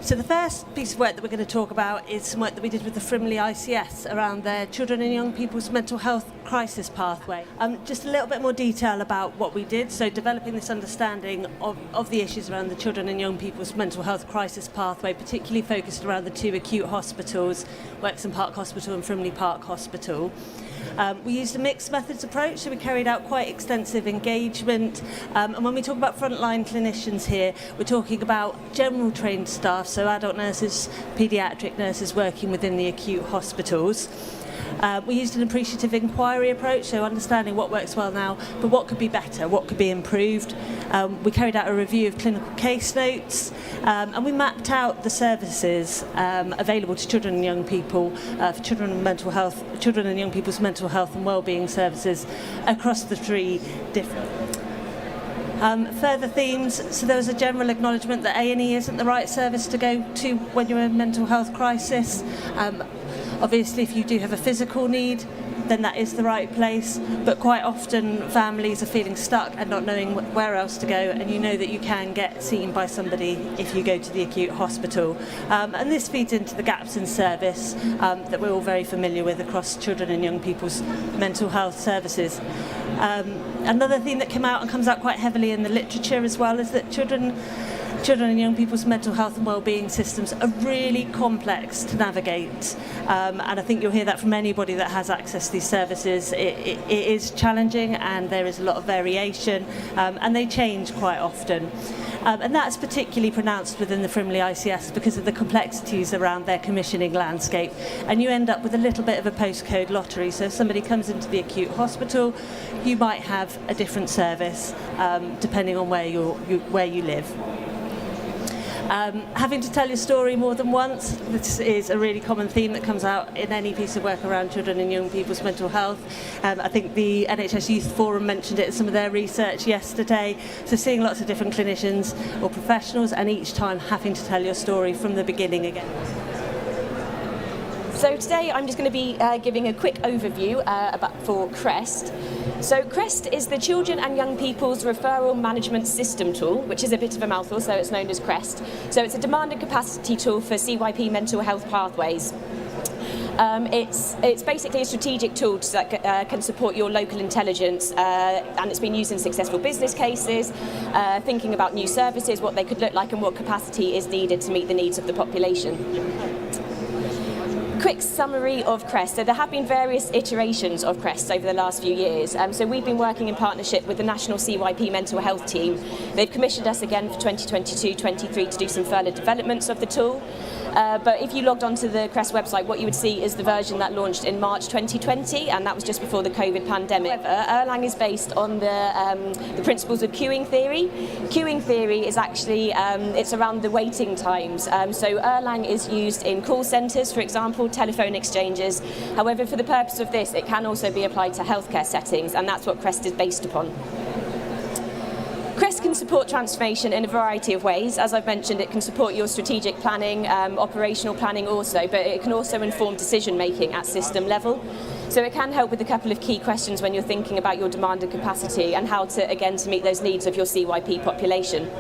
So the first piece of work that we're going to talk about is some work that we did with the Frimley ICS around their children and young people's mental health crisis pathway. Just a little bit more detail about what we did, so developing this understanding of the issues around the children and young people's mental health crisis pathway, particularly focused around the two acute hospitals, Wexham Park Hospital and Frimley Park Hospital. We used a mixed methods approach, so we carried out quite extensive engagement. And when we talk about frontline clinicians here, we're talking about general trained staff, so adult nurses, paediatric nurses working within the acute hospitals. We used an appreciative inquiry approach, so understanding what works well now, but what could be better, what could be improved. We carried out a review of clinical case notes, and we mapped out the services available to children and young people for children and young people's mental health and wellbeing services across the three different. Further themes, so there was a general acknowledgement that A&E isn't the right service to go to when you're in a mental health crisis. Obviously, if you do have a physical need, then that is the right place, but quite often families are feeling stuck and not knowing where else to go, and you know that you can get seen by somebody if you go to the acute hospital. And this feeds into the gaps in service that we're all very familiar with across children and young people's mental health services. Another theme that came out and comes out quite heavily in the literature as well is that children and young people's mental health and wellbeing systems are really complex to navigate, and I think you'll hear that from anybody that has access to these services. It is challenging, and there is a lot of variation, and they change quite often. And that's particularly pronounced within the Frimley ICS because of the complexities around their commissioning landscape, and you end up with a little bit of a postcode lottery. So if somebody comes into the acute hospital, you might have a different service depending on where you live. Having to tell your story more than once, this is a really common theme that comes out in any piece of work around children and young people's mental health. I think the NHS Youth Forum mentioned it in some of their research yesterday. So seeing lots of different clinicians or professionals, and each time having to tell your story from the beginning again. So today I'm just going to be giving a quick overview for CREST. So CREST is the Children and Young People's Referral Management System tool, which is a bit of a mouthful, so it's known as CREST. So it's a demand and capacity tool for CYP mental health pathways. It's basically a strategic tool that can support your local intelligence, and it's been used in successful business cases, thinking about new services, what they could look like and what capacity is needed to meet the needs of the population. Quick summary of CREST. So there have been various iterations of CREST over the last few years. So we've been working in partnership with the National CYP Mental Health Team. They've commissioned us again for 2022-23 to do some further developments of the tool. But if you logged onto the CREST website, what you would see is the version that launched in March 2020, and that was just before the COVID pandemic. Erlang is based on the principles of queuing theory. Queuing theory is actually, it's around the waiting times. So Erlang is used in call centres, for example, telephone exchanges. However, for the purpose of this, it can also be applied to healthcare settings, and that's what CREST is based upon. CREST can support transformation in a variety of ways. As I've mentioned, it can support your strategic planning, operational planning also, but it can also inform decision making at system level. So it can help with a couple of key questions when you're thinking about your demand and capacity and how to meet those needs of your CYP population.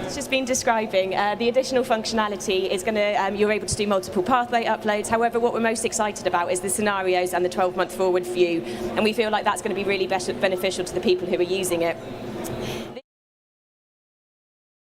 It's just been describing the additional functionality is going to, you're able to do multiple pathway uploads. However, what we're most excited about is the scenarios and the 12-month forward view, and we feel like that's going to be really beneficial to the people who are using it.